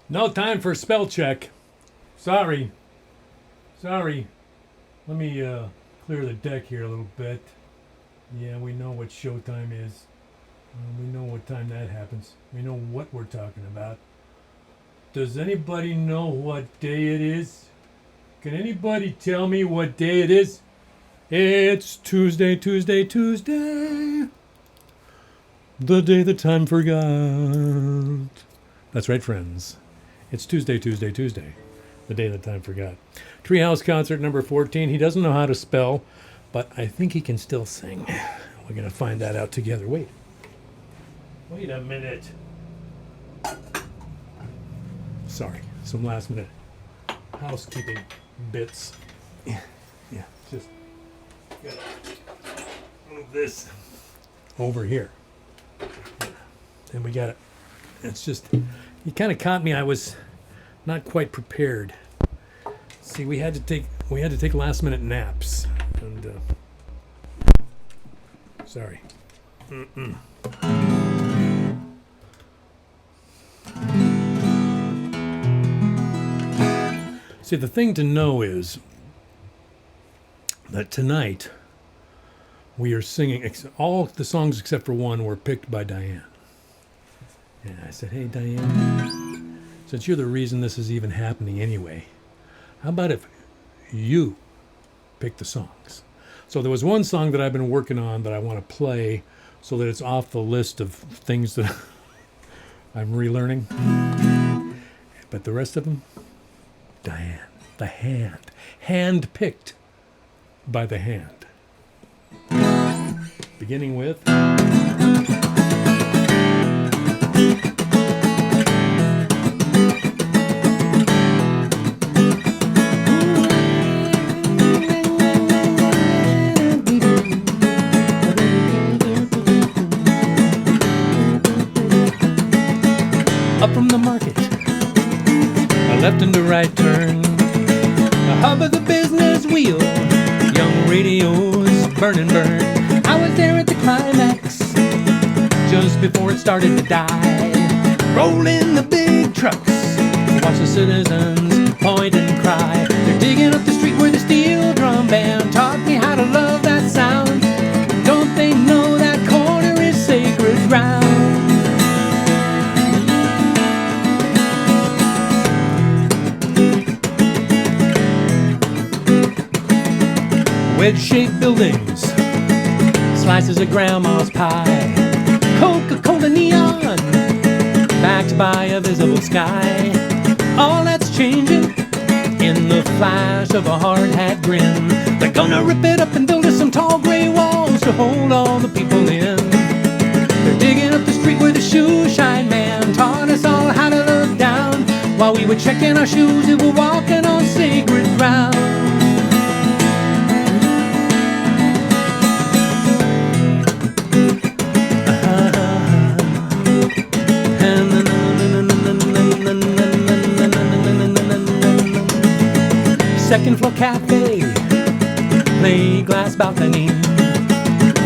No time for spell check. Sorry. Let me clear the deck here a little bit. Yeah, we know what showtime is. We know what time that happens. We know what we're talking about. Does anybody know what day it is? Can anybody tell me what day it is? It's Tuesday. The day the time forgot. That's right, friends. It's Tuesday. The day the time forgot. Treehouse concert number 14. He doesn't know how to spell, but I think he can still sing. We're going to find that out together. Wait a minute. Sorry, some last minute housekeeping bits. Yeah, just gotta move this over here. And we got it. It's just, you kind of caught me. I was not quite prepared. See, we had to take last minute naps, and sorry. See, the thing to know is that tonight we are singing, all the songs except for one were picked by Diane. And I said, hey, Diane, since you're the reason this is even happening anyway, how about if you pick the songs? So there was one song that I've been working on that I want to play so that it's off the list of things that I'm relearning. But the rest of them, Diane, the hand-picked by the hand. Beginning with... Up from the market, a left and a right turn, the hub of the business wheel, young radios burn. I was there at the climax, just before it started to die. Rolling the big trucks, watch the citizens point and cry. They're digging up the street where the steel drum band taught me how to love that sound. Don't they know that corner is sacred ground? Wedge-shaped buildings, slices of grandma's pie, Coca-Cola neon, backed by a visible sky. All that's changing in the flash of a hard-hat grin. They're gonna rip it up and build us some tall gray walls to hold all the people in. They're digging up the street where the shoe shine man taught us all how to look down. While we were checking our shoes, we were walking on sacred ground. Second floor cafe, play glass balcony,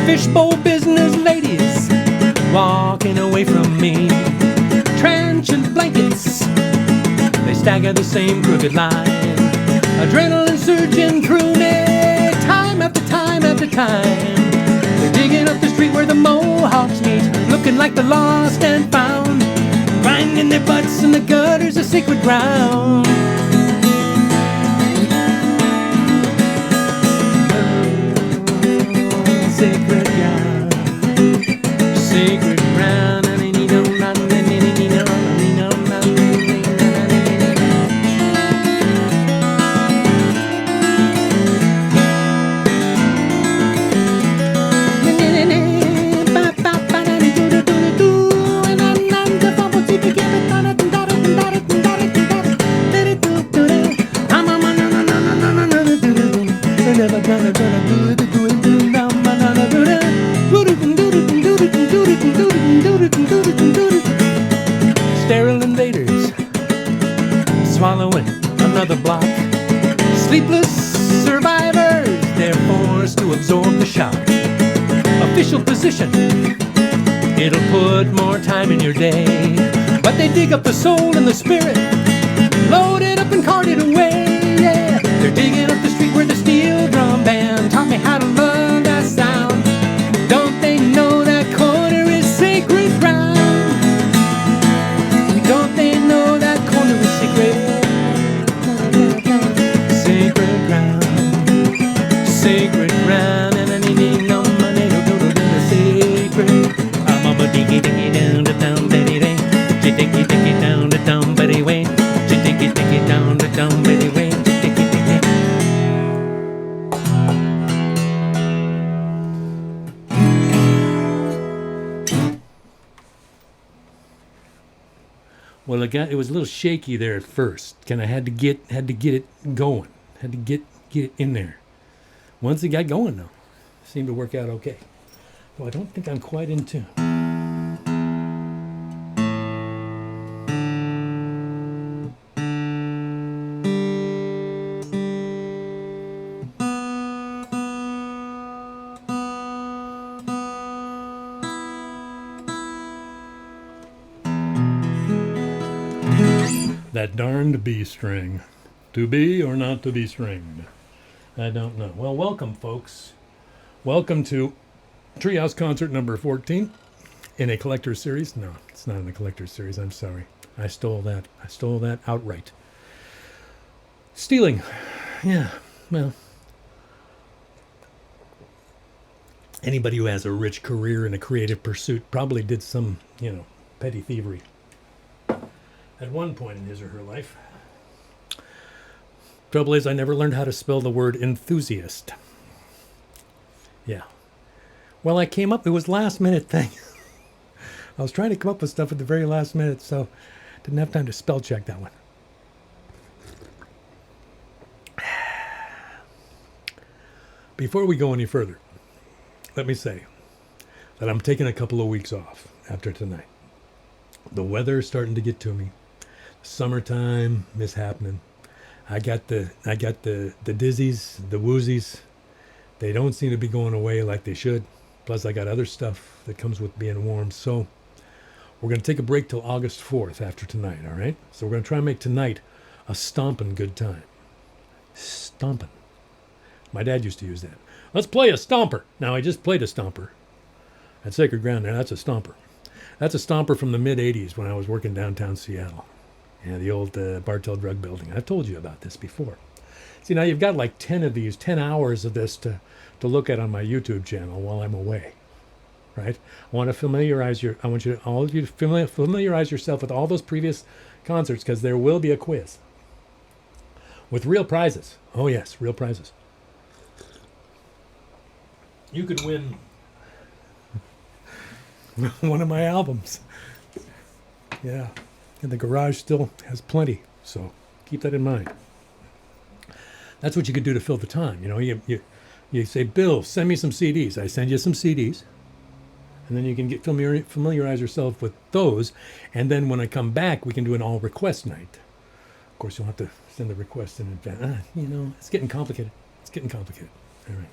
fishbowl business ladies walking away from me. Transient blankets, they stagger the same crooked line. Adrenaline surging through me, time after time after time. They're digging up the street where the Mohawks meet, looking like the lost and found, grinding their butts in the gutters of sacred ground. Sacred ground, sacred ground. Sterile invaders swallowing another block. Sleepless survivors, they're forced to absorb the shock. Official position, it'll put more time in your day. But they dig up the soul and the spirit, load it up and cart it away, yeah. They're digging up the street where the steel drum band taught me how to love that sound. Don't they know that corner is sacred ground? Don't they know that corner is sacred? Sacred ground, sacred ground, and I need no money to go to the sacred. I'm a diggy diggy down to town, Betty Day. Diggy diggy down to town, Betty Way. Diggy diggy down to town, Betty Way. Diggy diggy. Well, it was a little shaky there at first. I had to get it going. Had to get it in there. Once it got going, though, it seemed to work out okay. Well, I don't think I'm quite in tune. That darned B string. To be or not to be stringed? I don't know. Well, welcome, folks. Welcome to Treehouse Concert number 14 in a collector's series. No, it's not in a collector's series. I'm sorry. I stole that. I stole that outright. Stealing. Yeah, well. Anybody who has a rich career in a creative pursuit probably did some, petty thievery at one point in his or her life. Trouble is, I never learned how to spell the word enthusiast. Yeah. Well, it was last minute thing. I was trying to come up with stuff at the very last minute, so didn't have time to spell check that one. Before we go any further, let me say that I'm taking a couple of weeks off after tonight. The weather's starting to get to me. Summertime is happening. I got the dizzies, the woozies. They don't seem to be going away like they should. Plus, I got other stuff that comes with being warm. So we're going to take a break till August 4th after tonight, all right? So we're going to try and make tonight a stomping good time. Stomping. My dad used to use that. Let's play a stomper. Now, I just played a stomper at Sacred Ground there. That's a stomper. That's a stomper from the mid-'80s when I was working downtown Seattle. Yeah, the old Bartell Drug Building. I've told you about this before. See, now you've got like 10 hours of this to look at on my YouTube channel while I'm away, right? I want all of you to familiarize yourself with all those previous concerts, because there will be a quiz with real prizes. Oh yes, real prizes. You could win one of my albums. Yeah. And the garage still has plenty, so keep that in mind. That's what you could do to fill the time. You say, Bill, send me some CDs. I send you some CDs, and then you can familiarize yourself with those. And then when I come back, we can do an all request night. Of course, you'll have to send the request in advance. It's getting complicated. All right.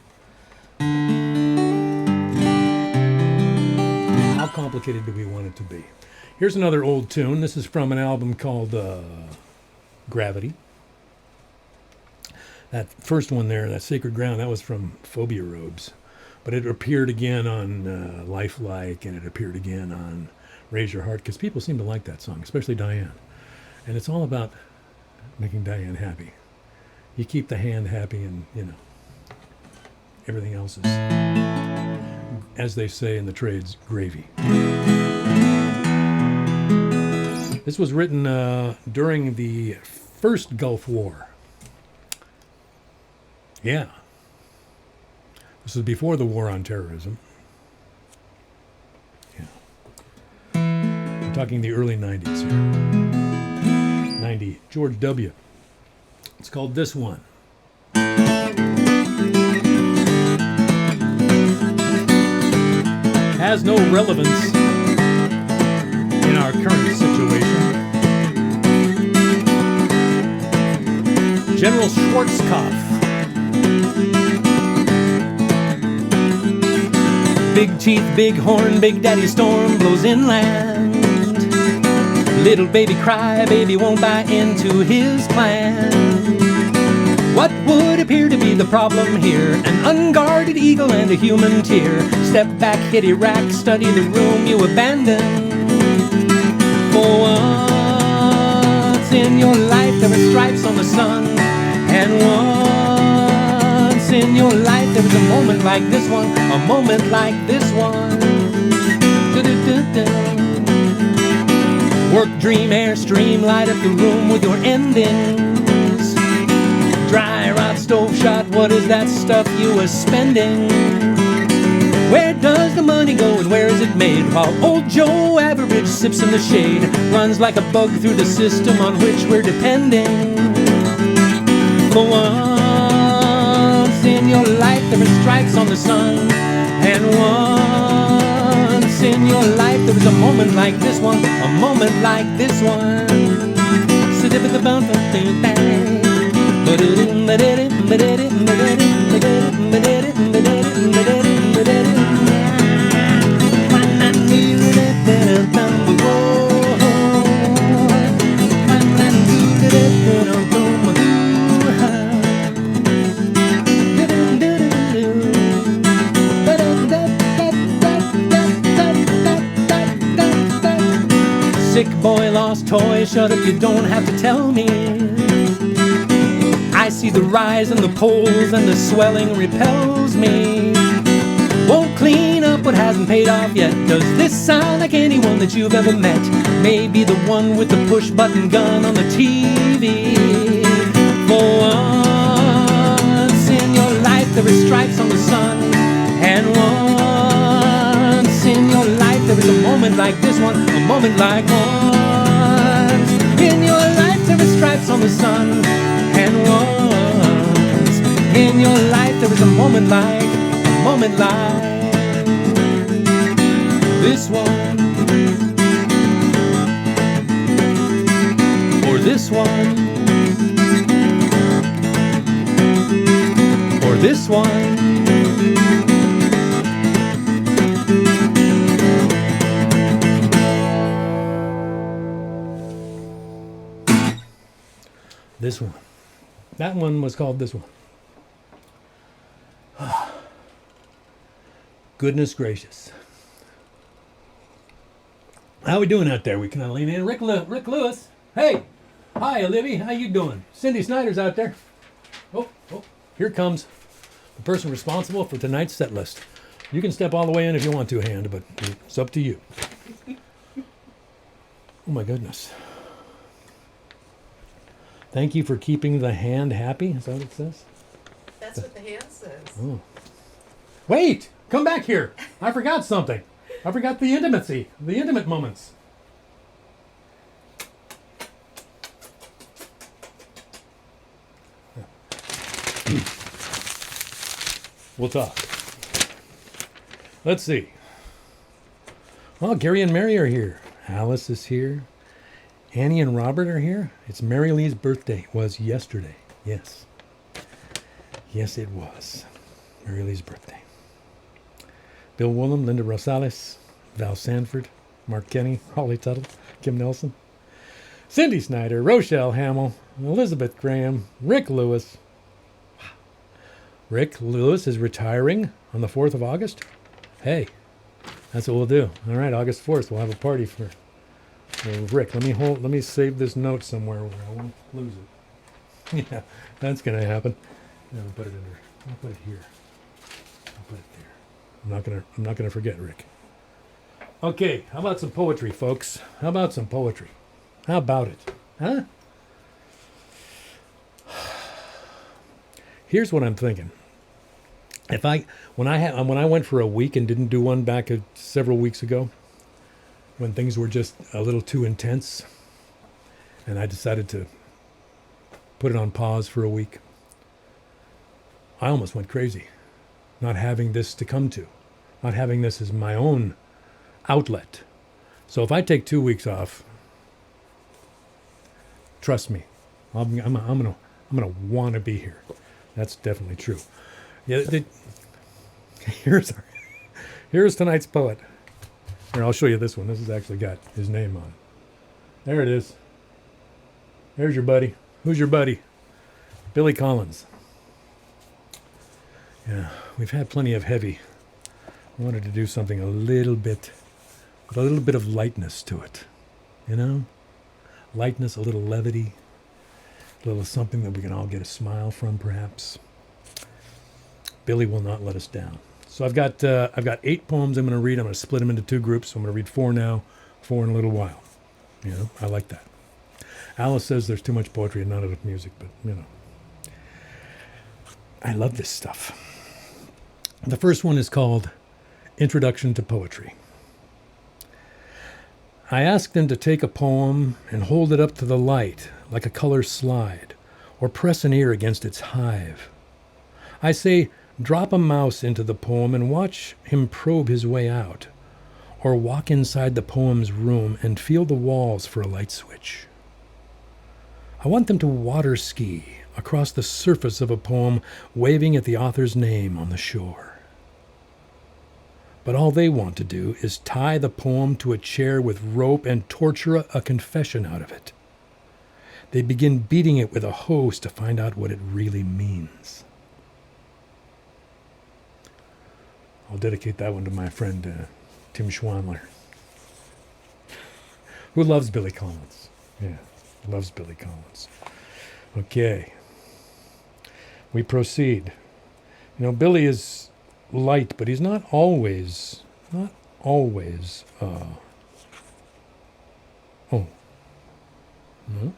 How complicated do we want it to be? Here's another old tune. This is from an album called Gravity. That first one there, that Sacred Ground, that was from Phobia Robes. But it appeared again on Lifelike, and it appeared again on Raise Your Heart, because people seem to like that song, especially Diane. And it's all about making Diane happy. You keep the hand happy, and, everything else is, as they say in the trades, gravy. This was written during the first Gulf War. Yeah. This was before the war on terrorism. Yeah. We're talking the early 90s here. 90. George W. It's called This One. Has no relevance in our current situation. General Schwarzkopf. Big teeth, big horn, big daddy storm blows inland. Little baby cry, baby won't buy into his plan. What would appear to be the problem here? An unguarded eagle and a human tear. Step back, hit Iraq, study the room you abandoned. For once in your life there were stripes on the sun. And once in your life there was a moment like this one. A moment like this one. Work, dream, airstream, light up the room with your endings. Dry rot, stove shot, what is that stuff you are spending? Where does the money go and where is it made? While old Joe Average sips in the shade, runs like a bug through the system on which we're depending. For once in your life there were stripes on the sun. And once in your life there was a moment like this one. A moment like this one. Sick boy, lost toy, shut up, you don't have to tell me. I see the rise in the polls and the swelling repels me. Won't clean up what hasn't paid off yet. Does this sound like anyone that you've ever met? Maybe the one with the push-button gun on the TV. For once in your life there were stripes on the sun. And once in your life there was a moment like this one. A moment like once in your life there were stripes on the sun. And once in your life there was a moment like this one. Or this one. Or this one. This one. That one was called this one. Goodness gracious. How we doing out there? We can lean in. Rick Lewis. Hey. Hi, Olivia. How you doing? Cindy Snyder's out there. Oh, here comes the person responsible for tonight's set list. You can step all the way in if you want to, Hand, but it's up to you. Oh my goodness. Thank you for keeping the hand happy. Is that what it says? That's what the hand says. Oh. Wait! Come back here. I forgot something. I forgot the intimacy. The intimate moments. We'll talk. Let's see. Oh, Gary and Mary are here. Alice is here. Annie and Robert are here. It's Mary Lee's birthday. It was yesterday. Yes. Yes, it was. Mary Lee's birthday. Bill Woolham, Linda Rosales, Val Sanford, Mark Kenny, Holly Tuttle, Kim Nelson, Cindy Snyder, Rochelle Hamill, Elizabeth Graham, Rick Lewis. Wow. Rick Lewis is retiring on the 4th of August. Hey, that's what we'll do. All right, August 4th, we'll have a party for Rick. Let me save this note somewhere where I won't lose it. Yeah, that's gonna happen. Yeah, I'll put it in there. I'll put it here. I'll put it there. I'm not gonna forget, Rick. Okay, how about some poetry, folks? How about some poetry? How about it? Huh? Here's what I'm thinking. When I went for a week and didn't do one back several weeks ago, when things were just a little too intense, and I decided to put it on pause for a week, I almost went crazy, not having this to come to, not having this as my own outlet. So if I take 2 weeks off, trust me, I'm gonna want to be here. That's definitely true. Yeah. Here's tonight's poet. Here, I'll show you this one. This has actually got his name on. There it is. There's your buddy. Who's your buddy? Billy Collins. Yeah, we've had plenty of heavy. I wanted to do something a little bit, with a little bit of lightness to it. You know? Lightness, a little levity, a little something that we can all get a smile from, perhaps. Billy will not let us down. So I've got 8 poems I'm going to read. I'm going to split them into 2 groups. So I'm going to read 4 now, 4 in a little while. You know, I like that. Alice says there's too much poetry and not enough music, but, you know. I love this stuff. The first one is called Introduction to Poetry. I asked them to take a poem and hold it up to the light like a color slide, or press an ear against its hive. I say, drop a mouse into the poem and watch him probe his way out, or walk inside the poem's room and feel the walls for a light switch. I want them to water ski across the surface of a poem, waving at the author's name on the shore. But all they want to do is tie the poem to a chair with rope and torture a confession out of it. They begin beating it with a hose to find out what it really means. I'll dedicate that one to my friend Tim Schwanler, who loves Billy Collins. Yeah, loves Billy Collins. Okay. We proceed. You know, Billy is light, but he's not always, oh, no?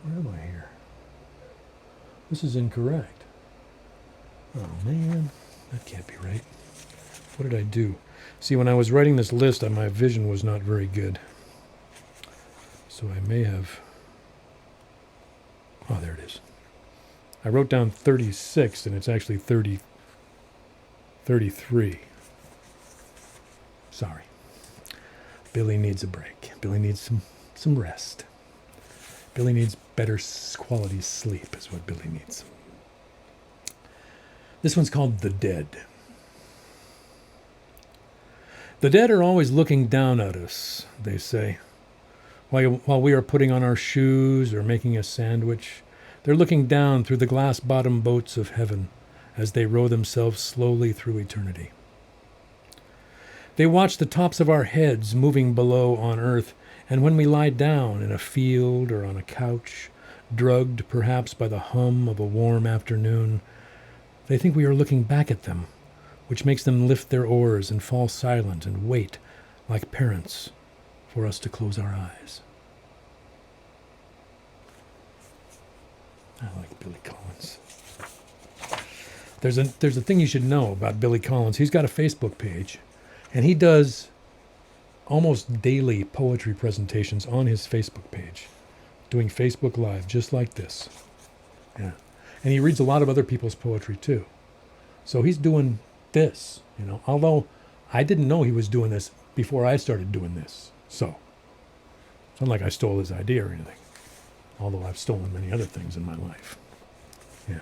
Where am I here? This is incorrect. Oh, man, that can't be right. What did I do? See, when I was writing this list, my vision was not very good. So I may have, oh, there it is. I wrote down 36, and it's actually 33. Sorry. Billy needs a break. Billy needs some rest. Billy needs better quality sleep is what Billy needs. This one's called The Dead. The dead are always looking down at us, they say. While we are putting on our shoes or making a sandwich, they're looking down through the glass-bottom boats of heaven as they row themselves slowly through eternity. They watch the tops of our heads moving below on earth, and when we lie down in a field or on a couch, drugged perhaps by the hum of a warm afternoon, they think we are looking back at them, which makes them lift their oars and fall silent and wait, like parents, for us to close our eyes. I like Billy Collins. There's a thing you should know about Billy Collins. He's got a Facebook page, and he does almost daily poetry presentations on his Facebook page, doing Facebook Live just like this. Yeah. And he reads a lot of other people's poetry too. So he's doing this, you know, although I didn't know he was doing this before I started doing this. So it's not like I stole his idea or anything, although I've stolen many other things in my life. Yeah.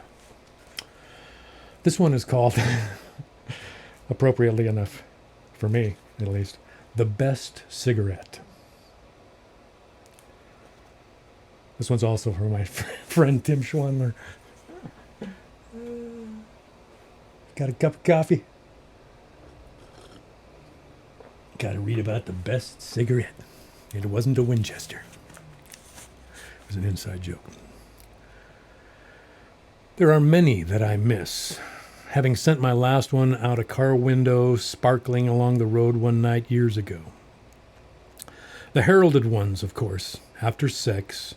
This one is called, appropriately enough, for me at least, The Best Cigarette. This one's also for my friend Tim Schwanler. Got a cup of coffee? Got to read about the best cigarette. It wasn't a Winchester. It was an inside joke. There are many that I miss. Having sent my last one out a car window sparkling along the road one night years ago. The heralded ones, of course, after sex.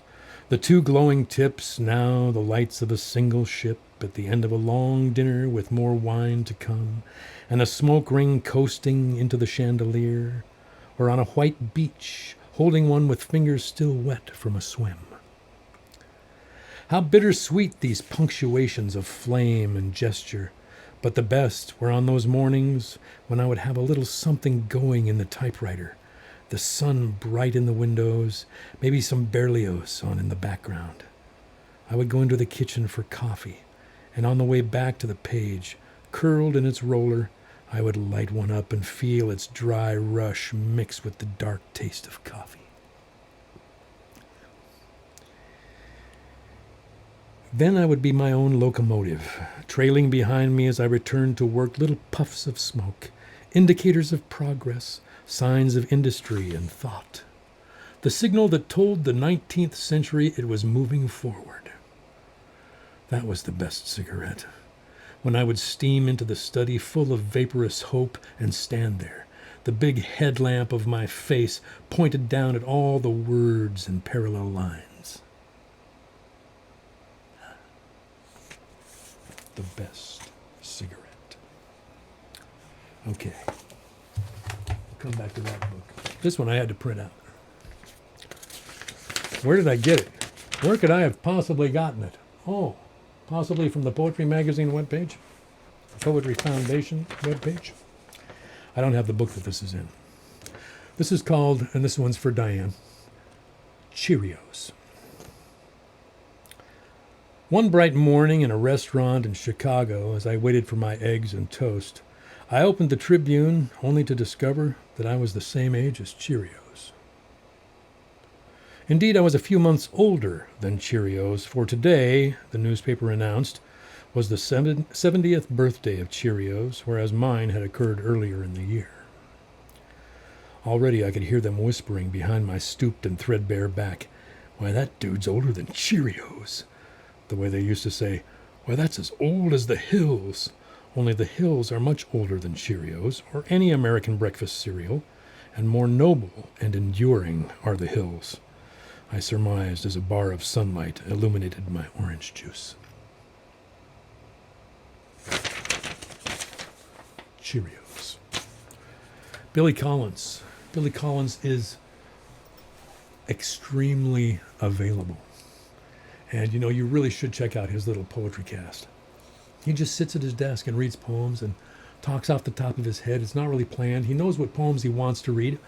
The 2 glowing tips, now the lights of a single ship at the end of a long dinner with more wine to come, and a smoke ring coasting into the chandelier, or on a white beach, holding one with fingers still wet from a swim. How bittersweet these punctuations of flame and gesture, but the best were on those mornings when I would have a little something going in the typewriter, the sun bright in the windows, maybe some Berlioz on in the background. I would go into the kitchen for coffee, and on the way back to the page, curled in its roller, I would light one up and feel its dry rush mix with the dark taste of coffee. Then I would be my own locomotive, trailing behind me as I returned to work little puffs of smoke, indicators of progress, signs of industry and thought. The signal that told the 19th century it was moving forward. That was the best cigarette. When I would steam into the study full of vaporous hope and stand there, the big headlamp of my face pointed down at all the words and parallel lines. The best cigarette. Okay. We'll come back to that book. This one I had to print out. Where did I get it? Where could I have possibly gotten it? Oh, possibly from the Poetry Magazine webpage? Poetry Foundation webpage? I don't have the book that this is in. This is called, and this one's for Diane, Cheerios. One bright morning in a restaurant in Chicago, as I waited for my eggs and toast, I opened the Tribune only to discover that I was the same age as Cheerios. Indeed, I was a few months older than Cheerios, for today, the newspaper announced, was the 70th birthday of Cheerios, whereas mine had occurred earlier in the year. Already I could hear them whispering behind my stooped and threadbare back, "Why, that dude's older than Cheerios." The way they used to say, "Why, that's as old as the hills." Only the hills are much older than Cheerios, or any American breakfast cereal, and more noble and enduring are the hills, I surmised as a bar of sunlight illuminated my orange juice. Cheerios. Billy Collins. Billy Collins is extremely available. And, you know, you really should check out his little poetry cast. He just sits at his desk and reads poems and talks off the top of his head. It's not really planned. He knows what poems he wants to read,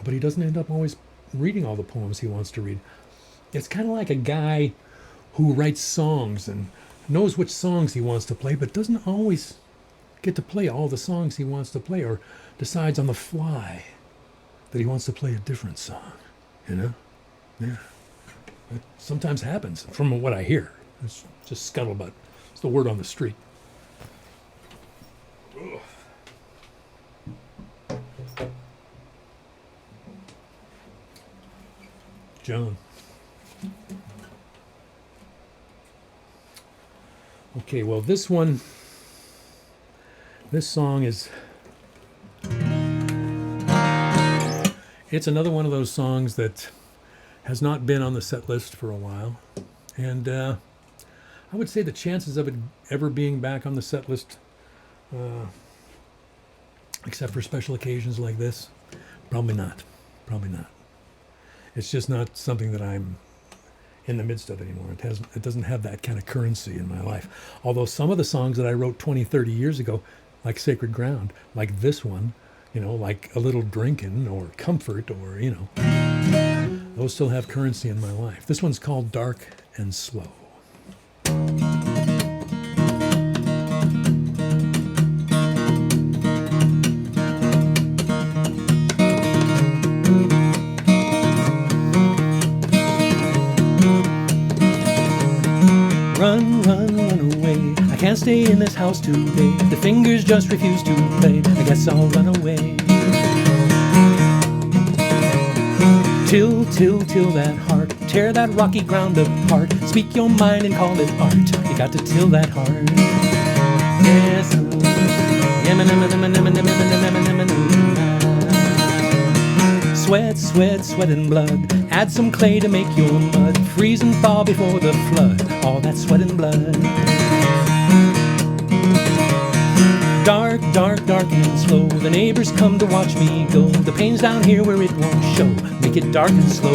but he doesn't end up always reading all the poems he wants to read. It's kind of like a guy who writes songs and knows which songs he wants to play, but doesn't always get to play all the songs he wants to play, or decides on the fly that he wants to play a different song, you know? Yeah. It sometimes happens, from what I hear. It's just scuttlebutt. It's the word on the street. Ugh. John. Okay, well, this song is, it's another one of those songs that has not been on the set list for a while. And I would say the chances of it ever being back on the set list, except for special occasions like this, probably not. Probably not. It's just not something that I'm in the midst of anymore. It doesn't have that kind of currency in my life. Although some of the songs that I wrote 20, 30 years ago, like Sacred Ground, like this one, you know, like A Little Drinkin' or Comfort, or, you know, those still have currency in my life. This one's called Dark and Slow. Run, run, run away. I can't stay in this house today. The fingers just refuse to play. I guess I'll run away. Till that heart. Tear that rocky ground apart. Speak your mind and call it art. You got to till that heart. Yes. Sweat, sweat, sweat and blood. Add some clay to make your mud. Freeze and thaw before the flood. All that sweat and blood. Dark, dark, dark and slow. The neighbors come to watch me go. The pain's down here where it won't show. Make it dark and slow.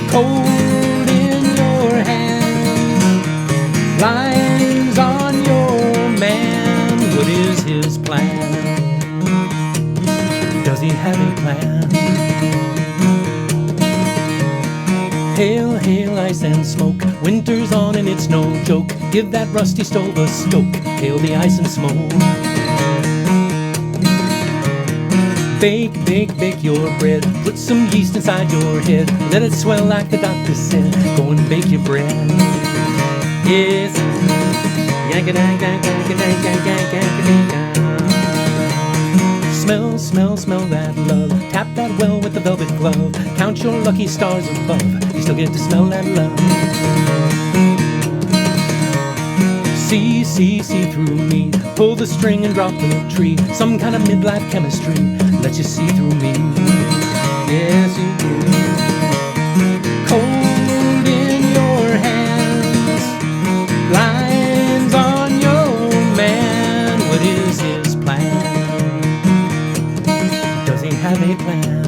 Cold in your hand. Lines on your man. What is his plan? Does he have a plan? Hail, hail, ice and smoke. Winter's on and it's no joke. Give that rusty stove a stoke. Hail the ice and smoke. Bake, bake, bake your bread. Put some yeast inside your head. Let it swell like the doctor said. Go and bake your bread. Yes. Smell, smell, smell that love. Tap that well with the velvet glove. Count your lucky stars above. You still get to smell that love. See, see, see through me. Pull the string and drop the tree. Some kind of midlife chemistry. Let you see through me. Yes, you do. Cold in your hands. Lines on your man. What is his plan? Does he have a plan?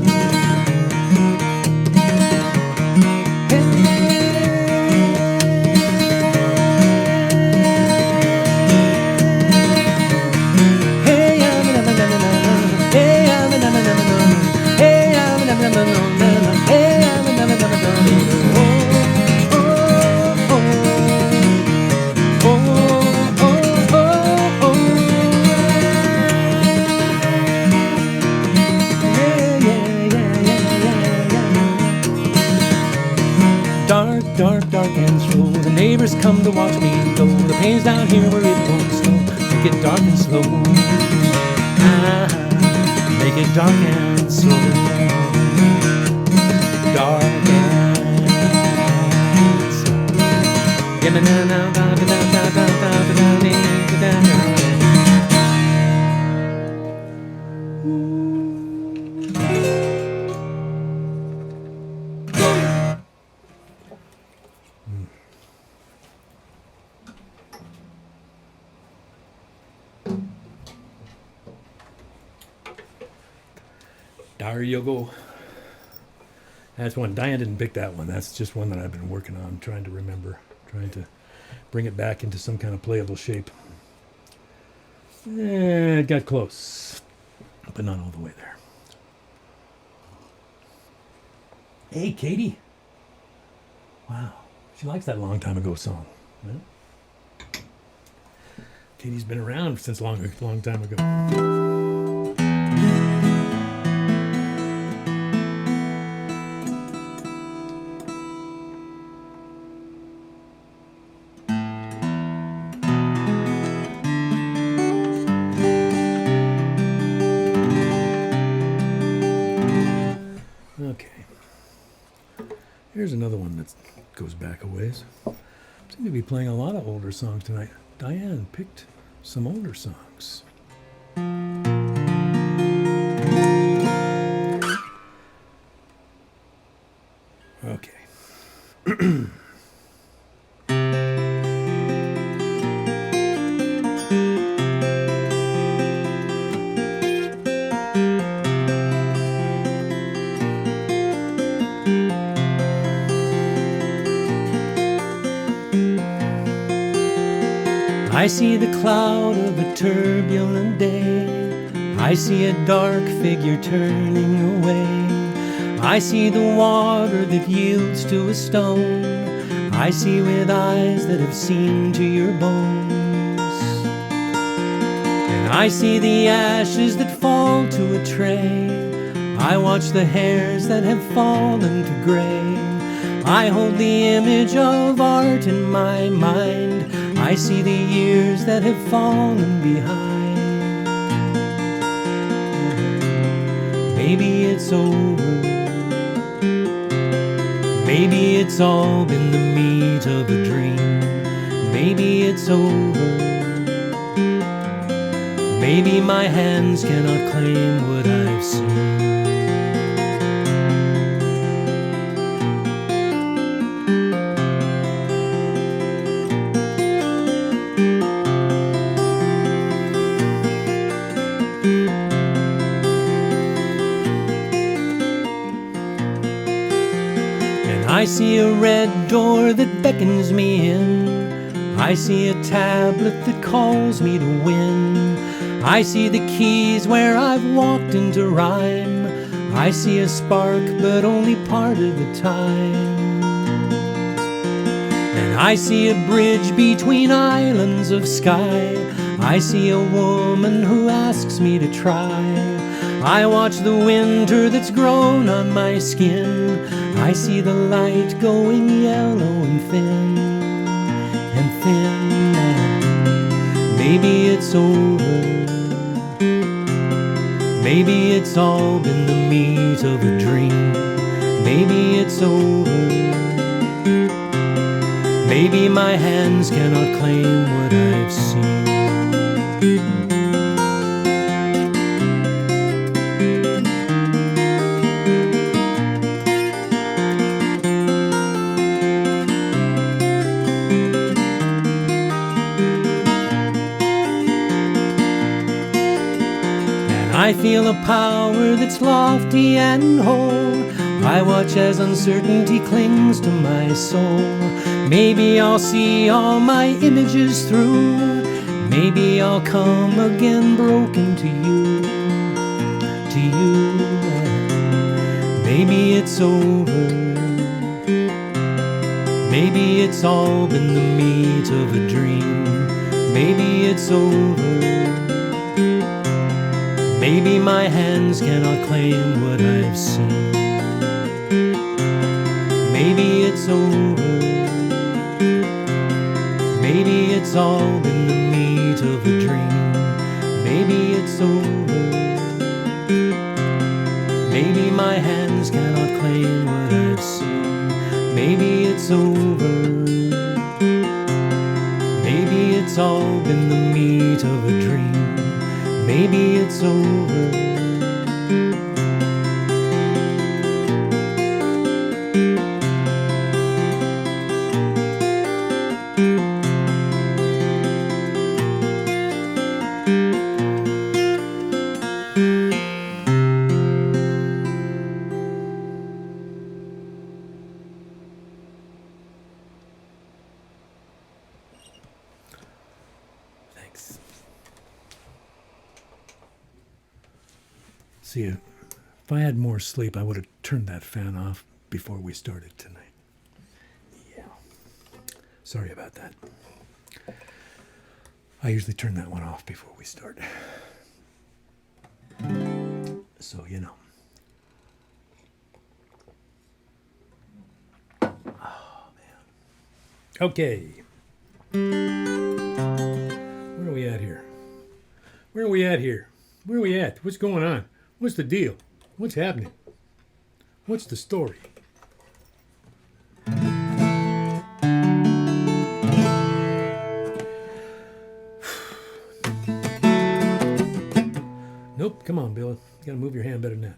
Dark, dark, dark and slow. The neighbors come to watch me go. The pain's down here where it won't snow. Make it dark and slow. Make it dark and slow. Dark and slow. Give me now, now, now, now, now, now, now, now, there you go. That's one. Diane didn't pick that one. That's just one that I've been working on, trying to remember, trying to bring it back into some kind of playable shape. It got close, but not all the way there. Hey, Katie. Wow, she likes that long time ago song. Right? Katie's been around since long time ago. Here's another one that goes back a ways. Seem to be playing a lot of older songs tonight. Diane picked some older songs. Okay. I see the cloud of a turbulent day. I see a dark figure turning away. I see the water that yields to a stone. I see with eyes that have seen to your bones. And I see the ashes that fall to a tray. I watch the hairs that have fallen to gray. I hold the image of art in my mind. I see the years that have fallen behind. Maybe it's over. Maybe it's all been the meat of a dream. Maybe it's over. Maybe my hands cannot claim what I've seen. I see a red door that beckons me in. I see a tablet that calls me to win. I see the keys where I've walked into rhyme. I see a spark, but only part of the time. And I see a bridge between islands of sky. I see a woman who asks me to try. I watch the winter that's grown on my skin. I see the light going yellow and thin and thin. And maybe it's over. Maybe it's all been the meat of a dream. Maybe it's over. Maybe my hands cannot claim what I've seen. I feel a power that's lofty and whole. I watch as uncertainty clings to my soul. Maybe I'll see all my images through. Maybe I'll come again broken to you, to you. Maybe it's over. Maybe it's all been the meat of a dream. Maybe it's over. Maybe my hands cannot claim what I've seen. Maybe it's over. Maybe it's all been the meat of a dream. Maybe it's over. Maybe my hands cannot claim what I've seen. Maybe it's over. Maybe it's all been the meat of a dream. Maybe it's over. Thanks. See, if I had more sleep, I would have turned that fan off before we started tonight. Yeah. Sorry about that. I usually turn that one off before we start. So, you know. Oh, man. Okay. Where are we at here? Where are we at here? Where are we at? What's going on? What's the deal? What's happening? What's the story? Nope, come on, Bill. You gotta move your hand better than that.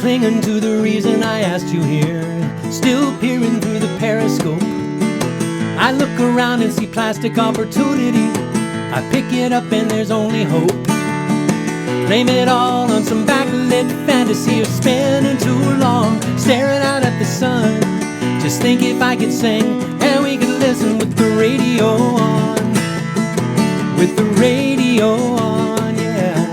Clinging to the reason I asked you here, still peering through the periscope. I look around and see plastic opportunity. I pick it up and there's only hope. Blame it all on some backlit fantasy of spending too long staring out at the sun. Just think if I could sing and we could listen with the radio on, with the radio on, yeah.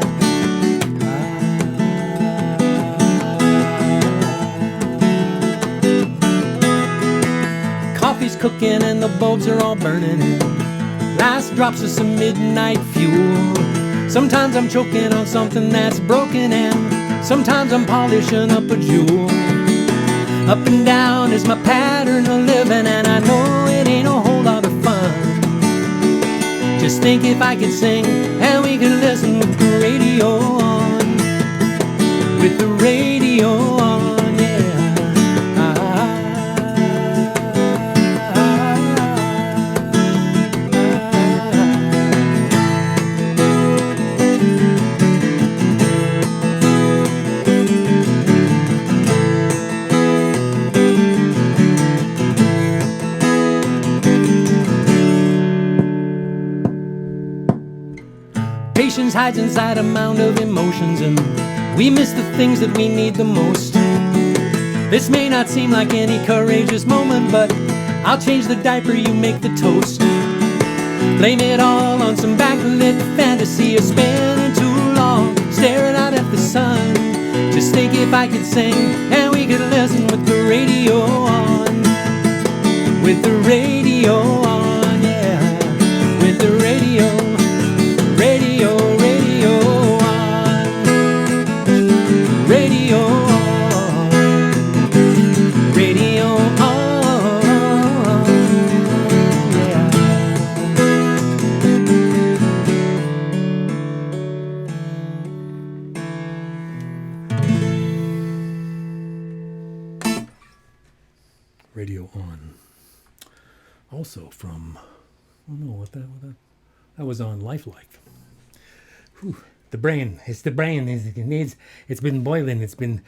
Coffee's cooking and the bulbs are all burning in. Last drops of some midnight fuel. Sometimes I'm choking on something that's broken and sometimes I'm polishing up a jewel. Up and down is my pattern of living and I know it ain't a whole lot of fun. Just think if I could sing and we could listen with the radio on, with the radio on, yeah. Patience hides inside a mound of emotions and we miss the things that we need the most. This may not seem like any courageous moment, but I'll change the diaper, you make the toast. Blame it all on some backlit fantasy of spending too long staring out at the sun. Just think if I could sing and we could listen with the radio on. With the radio on, yeah. With the radio on. Radio on. Radio on, yeah. Radio on. Also from, I don't know what that was on Lifelike. Whew. The brain. It's the brain. It's been boiling. It's been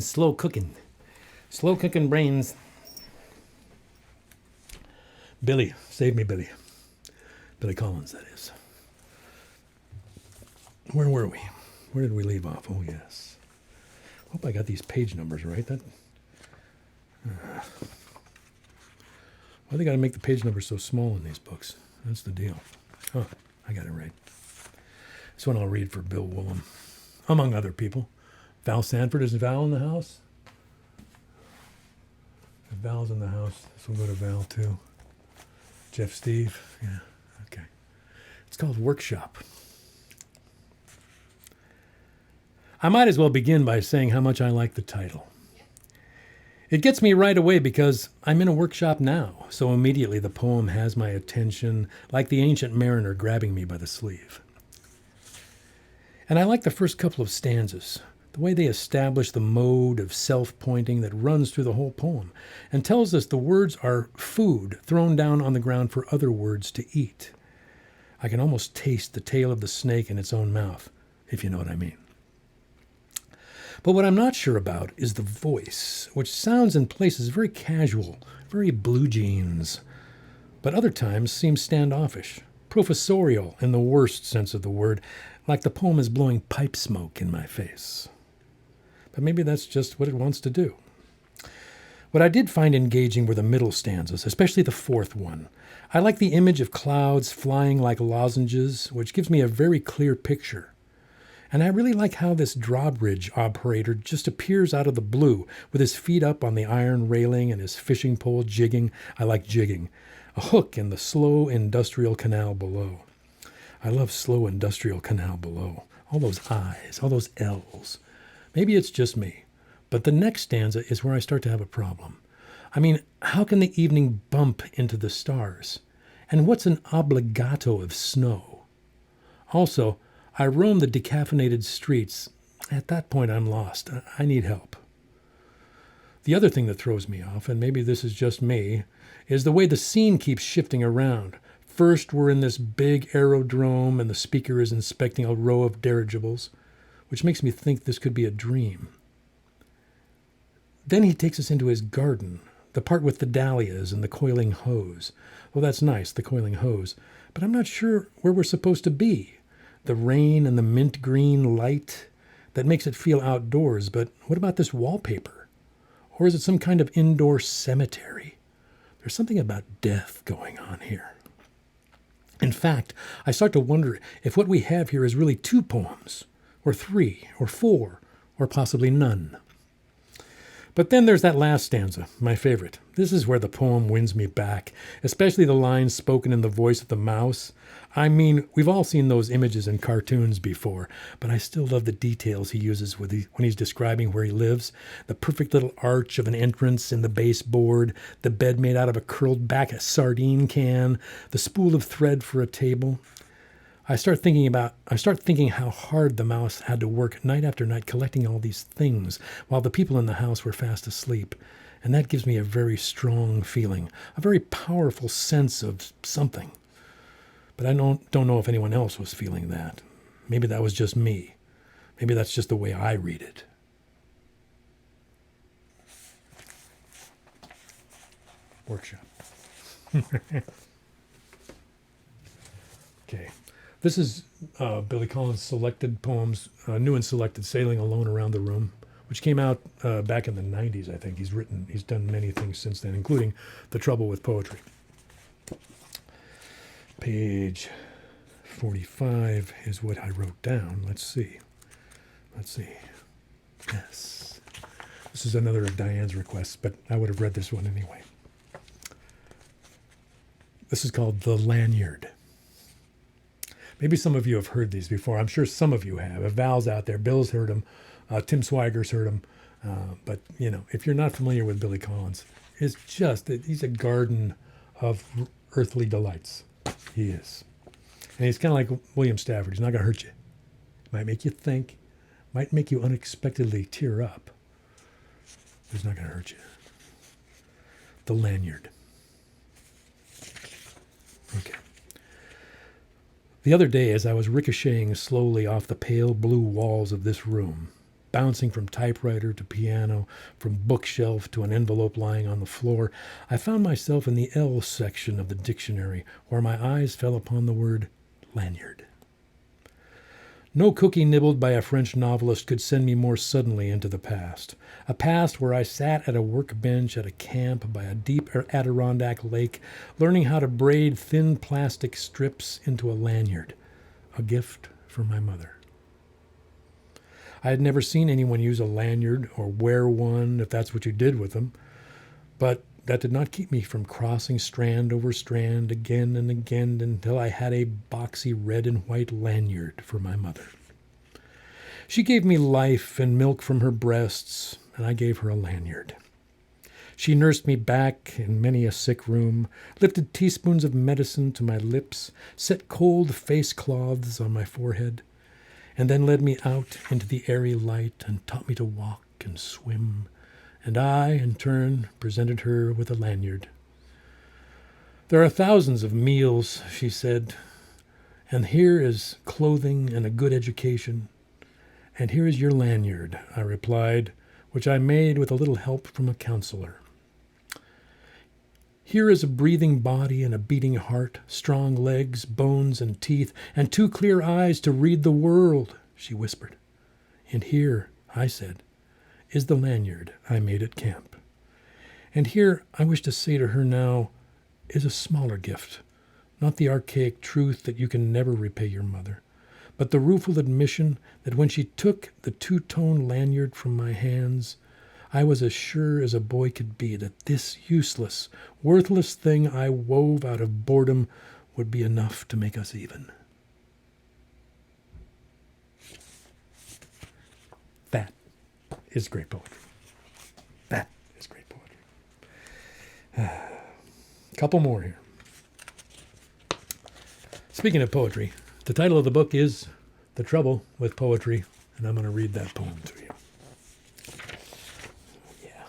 slow cooking. Slow cooking brains. Billy. Save me, Billy. Billy Collins, that is. Where were we? Where did we leave off? Oh, yes. Hope I got these page numbers right. Why they got to make the page numbers so small in these books? That's the deal. Oh, I got it right. This one I'll read for Bill Woolham, among other people. Val Sanford. Is Val in the house? If Val's in the house, this will go to Val too. Jeff Steve. Yeah, okay. It's called Workshop. I might as well begin by saying how much I like the title. It gets me right away because I'm in a workshop now, so immediately the poem has my attention, like the ancient mariner grabbing me by the sleeve. And I like the first couple of stanzas, the way they establish the mode of self-pointing that runs through the whole poem and tells us the words are food thrown down on the ground for other words to eat. I can almost taste the tail of the snake in its own mouth, if you know what I mean. But what I'm not sure about is the voice, which sounds in places very casual, very blue jeans, but other times seems standoffish, professorial in the worst sense of the word, like the poem is blowing pipe smoke in my face. But maybe that's just what it wants to do. What I did find engaging were the middle stanzas, especially the fourth one. I like the image of clouds flying like lozenges, which gives me a very clear picture. And I really like how this drawbridge operator just appears out of the blue with his feet up on the iron railing and his fishing pole jigging. I like jigging. A hook in the slow industrial canal below. I love slow industrial canal below. All those I's, all those L's. Maybe it's just me, but the next stanza is where I start to have a problem. I mean, how can the evening bump into the stars? And what's an obligato of snow? Also, I roam the decaffeinated streets. At that point, I'm lost. I need help. The other thing that throws me off, and maybe this is just me, is the way the scene keeps shifting around. First, we're in this big aerodrome, and the speaker is inspecting a row of dirigibles, which makes me think this could be a dream. Then he takes us into his garden, the part with the dahlias and the coiling hose. Well, that's nice, the coiling hose, but I'm not sure where we're supposed to be. The rain and the mint green light, that makes it feel outdoors, but what about this wallpaper? Or is it some kind of indoor cemetery? There's something about death going on here. In fact, I start to wonder if what we have here is really 2 poems, or 3, or 4, or possibly none. But then there's that last stanza, my favorite. This is where the poem wins me back, especially the lines spoken in the voice of the mouse. I mean, we've all seen those images in cartoons before, but I still love the details he uses when he's describing where he lives. The perfect little arch of an entrance in the baseboard, the bed made out of a curled back sardine can, the spool of thread for a table. I start thinking how hard the mouse had to work night after night collecting all these things while the people in the house were fast asleep. And that gives me a very strong feeling, a very powerful sense of something. But I don't know if anyone else was feeling that. Maybe that was just me. Maybe that's just the way I read it. Workshop. Okay. This is Billy Collins' selected poems, new and selected, Sailing Alone Around the Room, which came out back in the 90s, I think. He's done many things since then, including The Trouble with Poetry. Page 45 is what I wrote down. Let's see. Yes. This is another of Diane's requests, but I would have read this one anyway. This is called The Lanyard. Maybe some of you have heard these before. I'm sure some of you have. If Val's out there, Bill's heard them. Tim Swiger's heard them. But, you know, if you're not familiar with Billy Collins, he's a garden of earthly delights. He is. And he's kind of like William Stafford. He's not going to hurt you. Might make you think. Might make you unexpectedly tear up. But he's not going to hurt you. The Lanyard. Okay. The other day, as I was ricocheting slowly off the pale blue walls of this room, bouncing from typewriter to piano, from bookshelf to an envelope lying on the floor, I found myself in the L section of the dictionary, where my eyes fell upon the word lanyard. No cookie nibbled by a French novelist could send me more suddenly into the past. A past where I sat at a workbench at a camp by a deep Adirondack lake, learning how to braid thin plastic strips into a lanyard, a gift from my mother. I had never seen anyone use a lanyard or wear one, if that's what you did with them, but that did not keep me from crossing strand over strand again and again until I had a boxy red and white lanyard for my mother. She gave me life and milk from her breasts, and I gave her a lanyard. She nursed me back in many a sick room, lifted teaspoons of medicine to my lips, set cold face cloths on my forehead, and then led me out into the airy light and taught me to walk and swim, and I, in turn, presented her with a lanyard. There are thousands of meals, she said, and here is clothing and a good education, and here is your lanyard, I replied, which I made with a little help from a counselor. Here is a breathing body and a beating heart, strong legs, bones and teeth, and 2 clear eyes to read the world, she whispered. And here, I said, is the lanyard I made at camp. And here, I wish to say to her now, is a smaller gift, not the archaic truth that you can never repay your mother, but the rueful admission that when she took the 2-tone lanyard from my hands, I was as sure as a boy could be that this useless, worthless thing I wove out of boredom would be enough to make us even. That is great poetry. That is great poetry. A couple more here. Speaking of poetry, the title of the book is The Trouble with Poetry, and I'm going to read that poem to you. Yeah.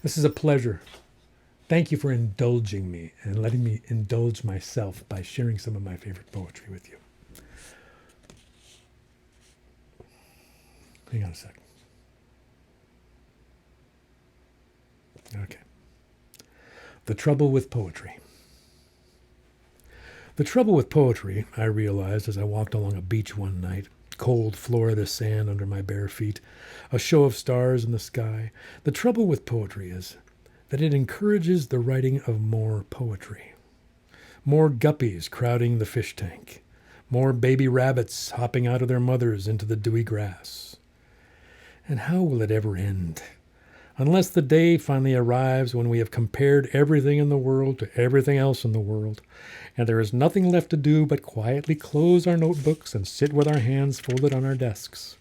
This is a pleasure. Thank you for indulging me and letting me indulge myself by sharing some of my favorite poetry with you. Hang on a second. Okay. The Trouble with Poetry. The trouble with poetry, I realized as I walked along a beach one night, cold Florida sand under my bare feet, a show of stars in the sky. The trouble with poetry is that it encourages the writing of more poetry. More guppies crowding the fish tank. More baby rabbits hopping out of their mothers into the dewy grass. And how will it ever end? Unless the day finally arrives when we have compared everything in the world to everything else in the world, and there is nothing left to do but quietly close our notebooks and sit with our hands folded on our desks.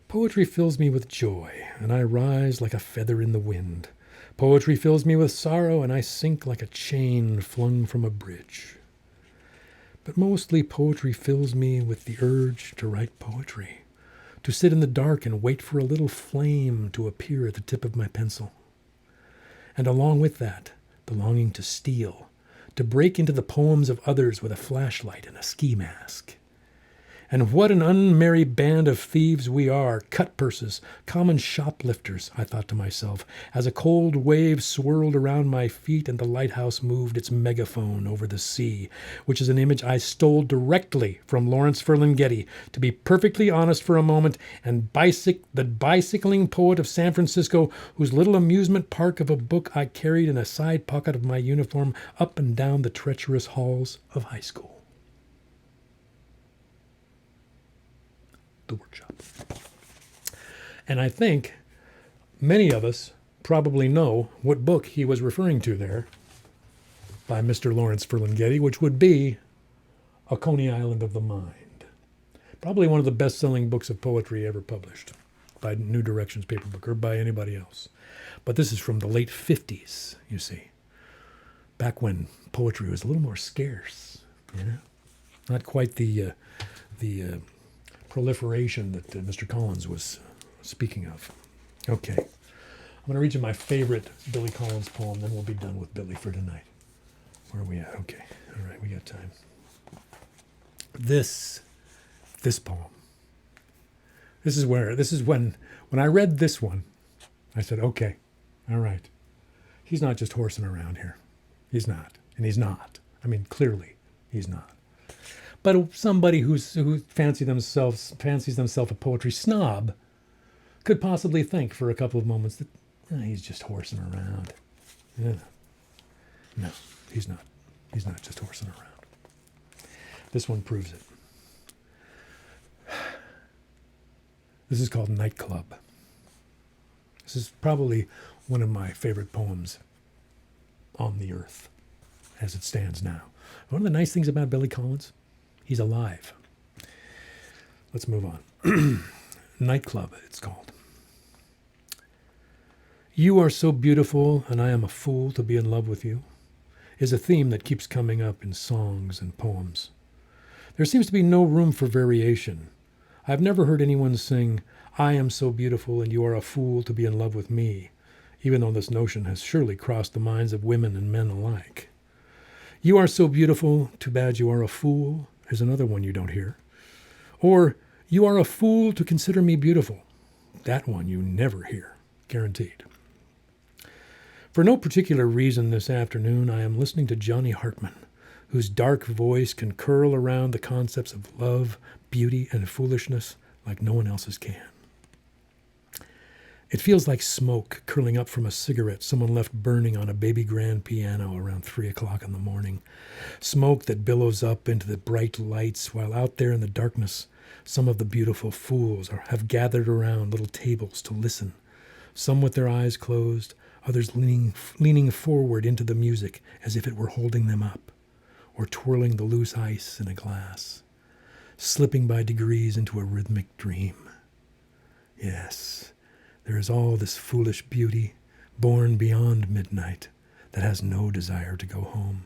Poetry fills me with joy, and I rise like a feather in the wind. Poetry fills me with sorrow, and I sink like a chain flung from a bridge. But mostly poetry fills me with the urge to write poetry, to sit in the dark and wait for a little flame to appear at the tip of my pencil. And along with that, the longing to steal, to break into the poems of others with a flashlight and a ski mask. And what an unmerry band of thieves we are, cut-purses, common shoplifters, I thought to myself, as a cold wave swirled around my feet and the lighthouse moved its megaphone over the sea, which is an image I stole directly from Lawrence Ferlinghetti, to be perfectly honest for a moment, and the bicycling poet of San Francisco, whose little amusement park of a book I carried in a side pocket of my uniform up and down the treacherous halls of high school. The workshop. And I think many of us probably know what book he was referring to there by Mr. Lawrence Ferlinghetti, which would be A Coney Island of the Mind. Probably one of the best-selling books of poetry ever published by New Directions Paper Book or by anybody else. But this is from the late 50s, you see, back when poetry was a little more scarce, you know? Not quite the proliferation that Mr. Collins was speaking of. Okay. I'm going to read you my favorite Billy Collins poem, then we'll be done with Billy for tonight. Where are we at? Okay. All right, we got time. This poem. This is when I read this one, I said, okay, all right. He's not just horsing around here. He's not. And he's not. I mean, clearly, he's not. But somebody who fancies themselves a poetry snob could possibly think for a couple of moments that he's just horsing around. Yeah. No, he's not. He's not just horsing around. This one proves it. This is called Nightclub. This is probably one of my favorite poems on the earth as it stands now. One of the nice things about Billy Collins, he's alive. Let's move on. Nightclub, it's called. You are so beautiful, and I am a fool to be in love with you, is a theme that keeps coming up in songs and poems. There seems to be no room for variation. I've never heard anyone sing, I am so beautiful and you are a fool to be in love with me, even though this notion has surely crossed the minds of women and men alike. You are so beautiful, too bad you are a fool, is another one you don't hear. Or, you are a fool to consider me beautiful. That one you never hear, guaranteed. For no particular reason this afternoon, I am listening to Johnny Hartman, whose dark voice can curl around the concepts of love, beauty, and foolishness like no one else's can. It feels like smoke curling up from a cigarette someone left burning on a baby grand piano around 3 o'clock in the morning. Smoke that billows up into the bright lights while out there in the darkness, some of the beautiful fools have gathered around little tables to listen, some with their eyes closed, others leaning forward into the music as if it were holding them up, or twirling the loose ice in a glass, slipping by degrees into a rhythmic dream. Yes, there is all this foolish beauty, born beyond midnight, that has no desire to go home.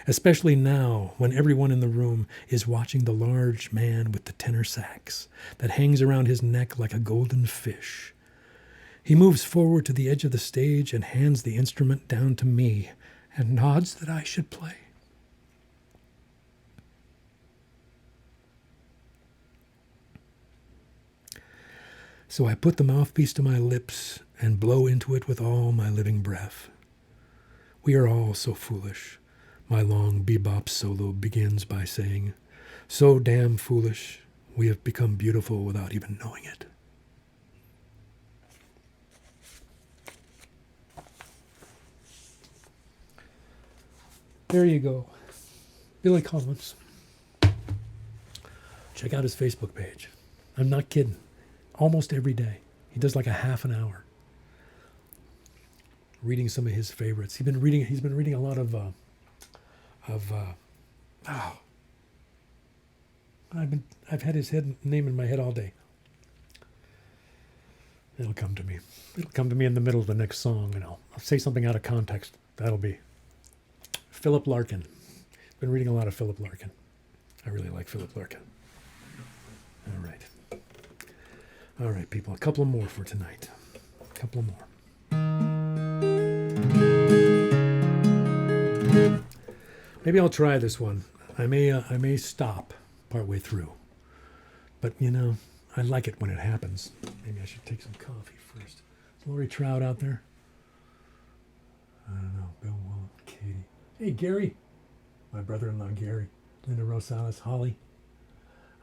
Especially now, when everyone in the room is watching the large man with the tenor sax that hangs around his neck like a golden fish. He moves forward to the edge of the stage and hands the instrument down to me and nods that I should play. So I put the mouthpiece to my lips and blow into it with all my living breath. We are all so foolish. My long bebop solo begins by saying, so damn foolish, we have become beautiful without even knowing it. There you go. Billy Collins. Check out his Facebook page. I'm not kidding. Almost every day. He does like a half an hour. Reading some of his favorites. He's been reading a lot of I've had his name in my head all day. It'll come to me. It'll come to me in the middle of the next song, and I'll say something out of context. That'll be Philip Larkin. Been reading a lot of Philip Larkin. I really like Philip Larkin. All right. All right, people. A couple more for tonight. A couple more. Maybe I'll try this one. I may stop partway through. But, you know, I like it when it happens. Maybe I should take some coffee first. Is Lori Trout out there? I don't know. Bill Wall, Katie. Hey, Gary. My brother-in-law, Gary. Linda Rosales, Holly.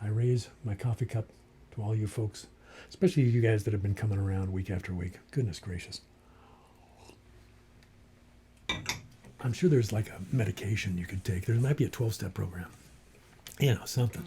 I raise my coffee cup to all you folks, especially you guys that have been coming around week after week. Goodness gracious. I'm sure there's like a medication you could take. There might be a 12-step program. You know, something.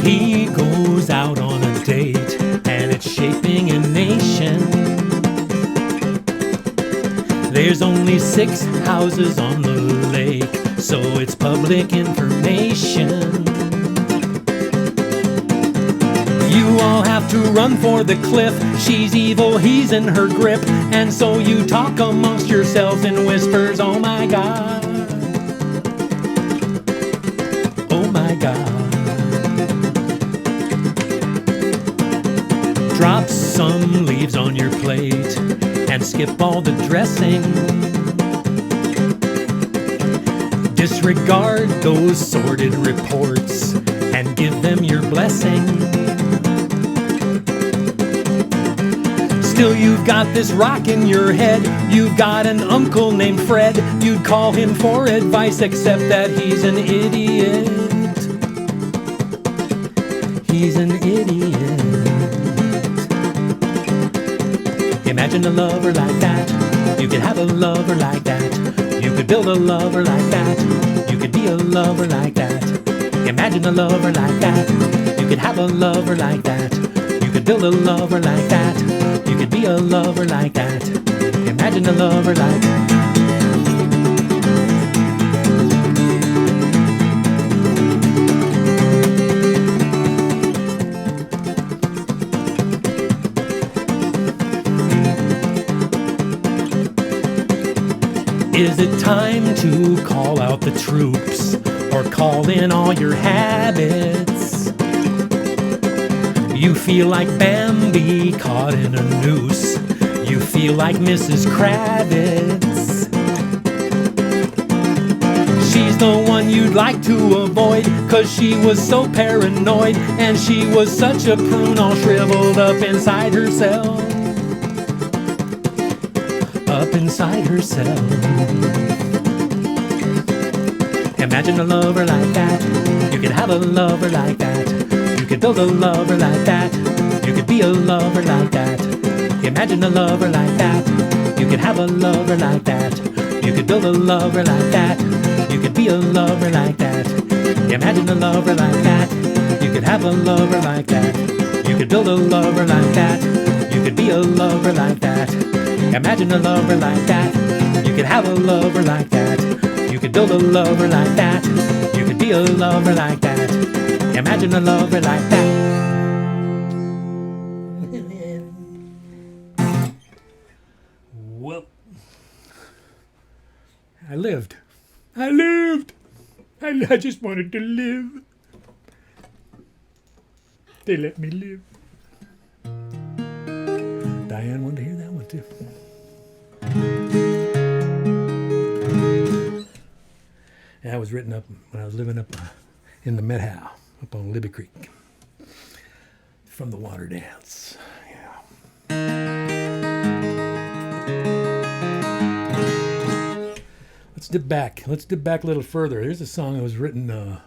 He goes out on a date, and it's shaping a nation. There's only 6 houses on the lake, so it's public information. You all have to run for the cliff. She's evil, he's in her grip, and so you talk amongst yourselves in whispers. Oh my God. Oh my God. Drop some leaves on your plate and skip all the dressing. Disregard those sordid reports and give them your blessing. Still, you've got this rock in your head. You've got an uncle named Fred. You'd call him for advice, except that he's an idiot. He's an idiot. Imagine a lover like that. You could have a lover like that. You could build a lover like that. You could be a lover like that. Imagine a lover like that. You could have a lover like that. You could build a lover like that. You could be a lover like that. Imagine a lover like that. Is it time to call out the troops or call in all your habits? You feel like Bambi caught in a noose. You feel like Mrs. Kravitz. She's the one you'd like to avoid, 'cause she was so paranoid, and she was such a prune, all shriveled up inside herself. Up inside herself. Imagine a lover like that. You could have a lover like that. You could build a lover like that. You could be a lover like that. Imagine a lover like that. You could have a lover like that. You could build a lover like that. You could be a lover like that. Imagine a lover like that. You could have a lover like that. You could build a lover like that. You could be a lover like that. Imagine a lover like that. You could have a lover like that. You could build a lover like that. You could be a lover like that. Imagine a lover like that. Well, I lived. I lived. I just wanted to live. They let me live. Diane wanted to hear that one too. That was written up when I was living up in the Methow, up on Libby Creek. From the Water Dance. Yeah. Let's dip back. Let's dip back a little further. Here's a song that was written,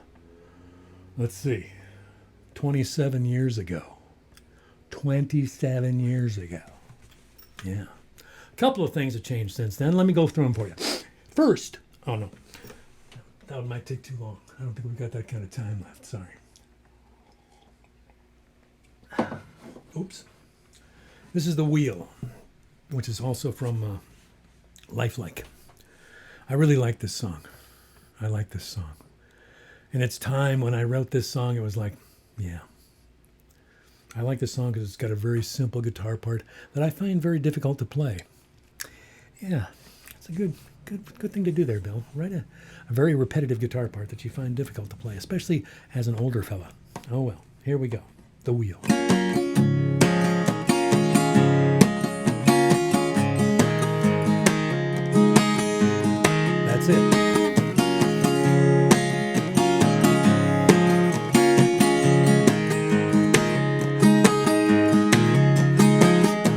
let's see, 27 years ago. 27 years ago. Yeah. A couple of things have changed since then. Let me go through them for you. First, oh no, that might take too long. I don't think we've got that kind of time left. Sorry. Oops. This is The Wheel, which is also from Lifelike. I really like this song. I like this song. And it's time when I wrote this song, it was like, yeah. I like this song because it's got a very simple guitar part that I find very difficult to play. Yeah, it's a good Good thing to do there, Bill. Write a very repetitive guitar part that you find difficult to play, especially as an older fella. Oh well, here we go. The wheel. That's it.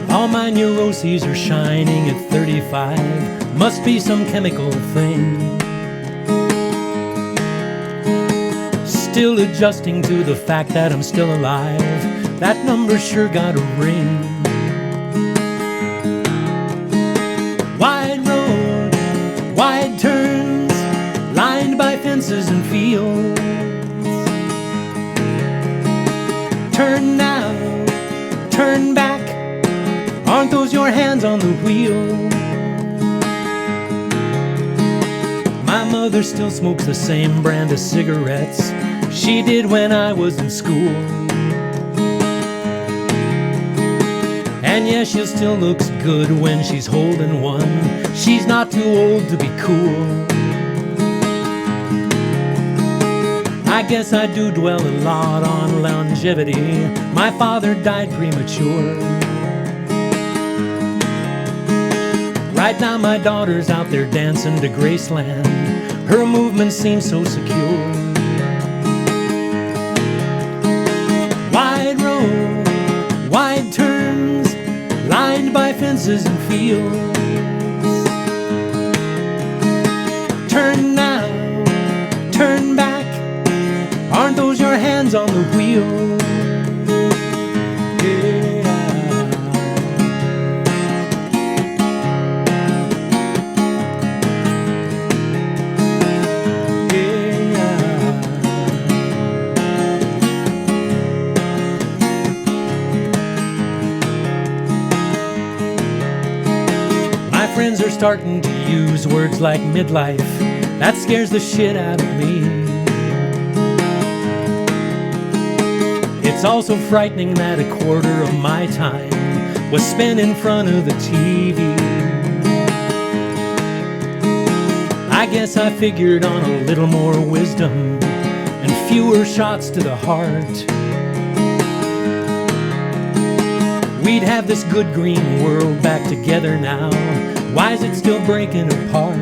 All my neuroses are shining at 35. Must be some chemical thing. Still adjusting to the fact that I'm still alive. That number sure got a ring. Wide road, wide turns, lined by fences and fields. Turn now, turn back. Aren't those your hands on the wheel? My mother still smokes the same brand of cigarettes she did when I was in school. And yeah, she still looks good when she's holding one. She's not too old to be cool. I guess I do dwell a lot on longevity. My father died premature. Right now my daughter's out there dancing to Graceland. Her movement seems so secure. Wide road, wide turns, lined by fences and fields. Turn now, turn back. Aren't those your hands on the wheel? Friends are starting to use words like midlife. That scares the shit out of me. It's also frightening that a quarter of my time was spent in front of the TV. I guess I figured on a little more wisdom and fewer shots to the heart. We'd have this good green world back together now. Why is it still breaking apart?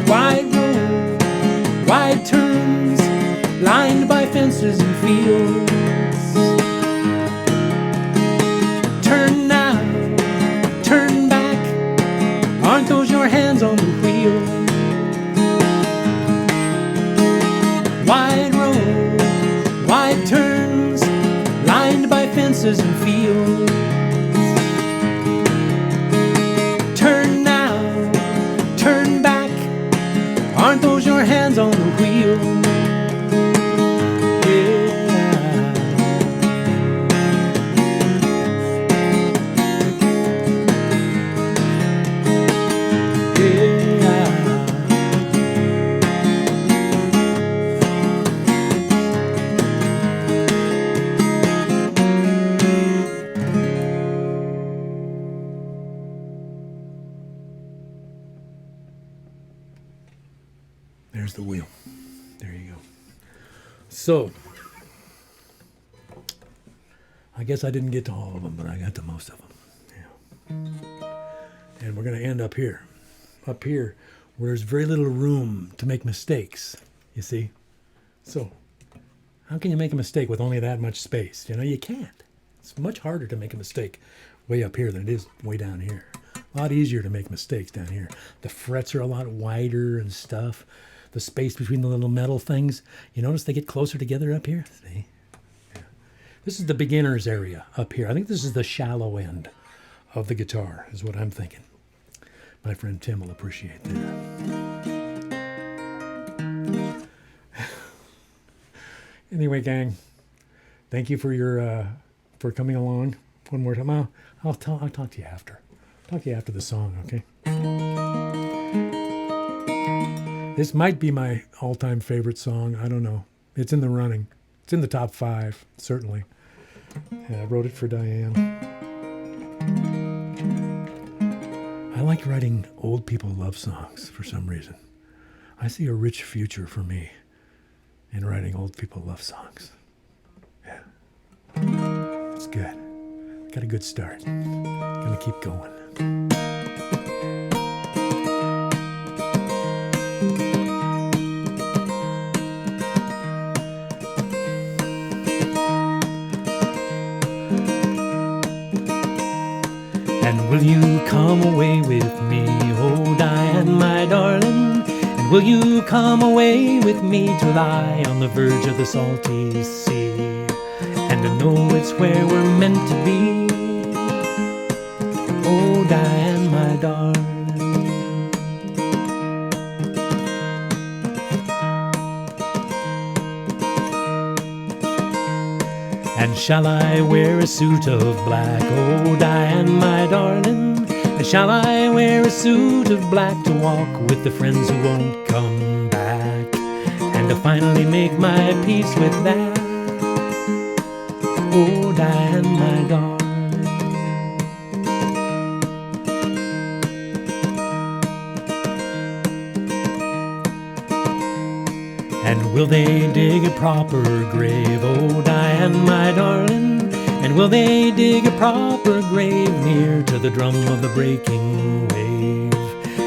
Wide road, wide turns, lined by fences and fields. Turn now, turn back. Aren't those your hands on the wheel? Wide road, wide turns, lined by fences and fields. Turn now, turn back. Aren't those your hands on the wheel? There's the wheel. There you go. So, I guess I didn't get to all of them, but I got to most of them. Yeah. And we're going to end up here. Up here, where there's very little room to make mistakes, you see? So, how can you make a mistake with only that much space? You know, you can't. It's much harder to make a mistake way up here than it is way down here. A lot easier to make mistakes down here. The frets are a lot wider and stuff. The space between the little metal things, you notice they get closer together up here? See? Yeah. This is the beginner's area up here. I think this is the shallow end of the guitar, is what I'm thinking. My friend Tim will appreciate that. Anyway, gang, thank you for your for coming along one more time. I'll talk to you after. Talk to you after the song, okay? This might be my all-time favorite song. I don't know. It's in the running. It's in the top 5, certainly. And I wrote it for Diane. like writing old people love songs for some reason. I see a rich future for me in writing old people love songs. Yeah. It's good. Got a good start. Gonna keep going. And will you come away with me, oh Diane, my darling? And will you come away with me to lie on the verge of the salty sea, and to know it's where we're meant to be, oh Diane, my darling? And shall I wear a suit of black, oh Diane, my darling? And shall I wear a suit of black to walk with the friends who won't come back, and to finally make my peace with that, oh Diane, my darling? And will they dig a proper grave, oh Diane, my darling? And will they dig a proper grave near to the drum of the breaking wave?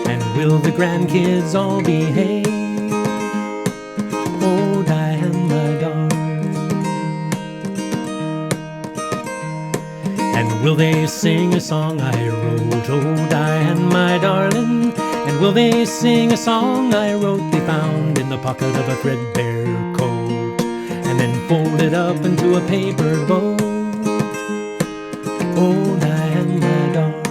And will the grandkids all behave, oh Diane, my darling? And will they sing a song I wrote, oh Diane, my darling? And will they sing a song I wrote they found in the pocket of a threadbare coat, and then fold it up into a paper boat, oh Diane, my darling?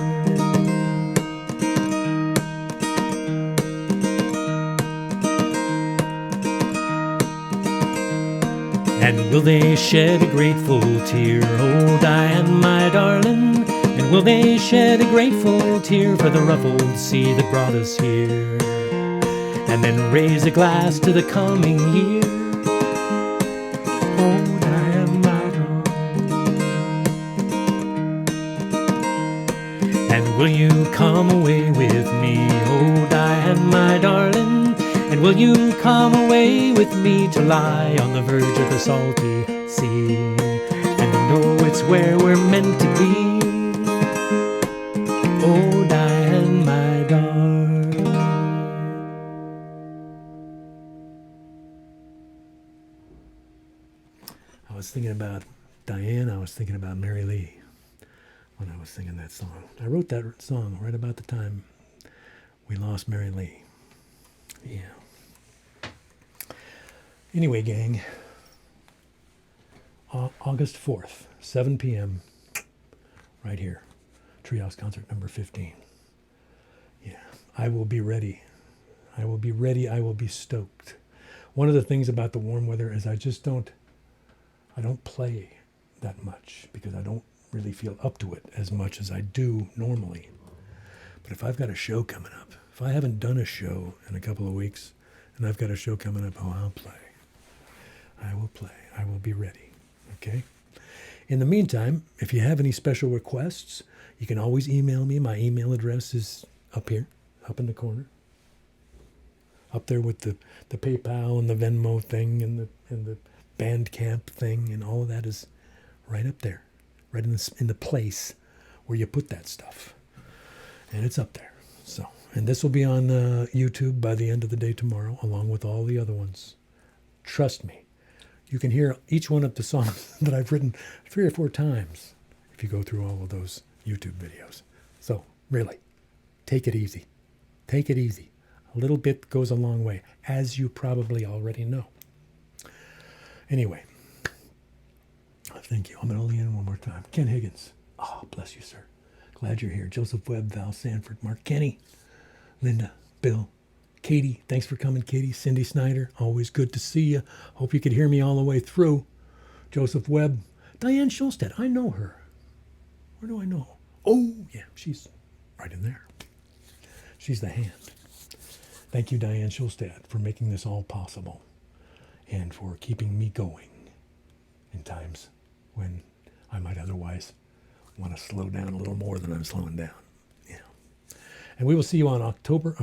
And will they shed a grateful tear, oh Diane, my darling? And will they shed a grateful tear for the rough old sea that brought us here, and then raise a glass to the coming year, oh Diane, my darling? And will you come away with me, oh Diane, my darling? And will you come away with me to lie on the verge of the salty sea, and to know it's where we're meant to be, oh Diane, my darling? I was thinking about Diane, I was thinking about Mary Lee when I was singing that song. I wrote that song right about the time we lost Mary Lee. Yeah. Anyway, gang, August 4th, 7 p.m., right here. Treehouse concert number 15. Yeah, I will be ready. I will be ready. I will be stoked. One of the things about the warm weather is I don't play that much because I don't really feel up to it as much as I do normally. But if I've got a show coming up, if I haven't done a show in a couple of weeks and I've got a show coming up, oh, I'll play. I will play. I will be ready. Okay? In the meantime, if you have any special requests, you can always email me. My email address is up here, up in the corner. Up there with the PayPal and the Venmo thing and the Bandcamp thing, and all of that is right up there, right in the place where you put that stuff. And it's up there. So, and this will be on YouTube by the end of the day tomorrow, along with all the other ones. Trust me, you can hear each one of the songs that I've written 3 or 4 times if you go through all of those YouTube videos. So, really, take it easy. Take it easy. A little bit goes a long way, as you probably already know. Anyway, thank you. I'm going to lean in one more time. Ken Higgins. Oh, bless you, sir. Glad you're here. Joseph Webb, Val Sanford, Mark Kenny, Linda, Bill, Katie. Thanks for coming, Katie. Cindy Snyder. Always good to see you. Hope you could hear me all the way through. Joseph Webb. Diane Schulstead. I know her. Where do I know? Oh, yeah, she's right in there. She's the hand. Thank you, Diane Schulstead, for making this all possible and for keeping me going in times when I might otherwise want to slow down a little more than I'm slowing down. Yeah. And we will see you on October.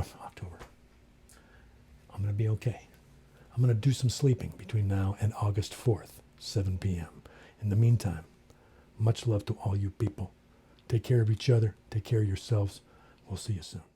I'm going to be okay. I'm going to do some sleeping between now and August 4th, 7 p.m. In the meantime, much love to all you people. Take care of each other. Take care of yourselves. We'll see you soon.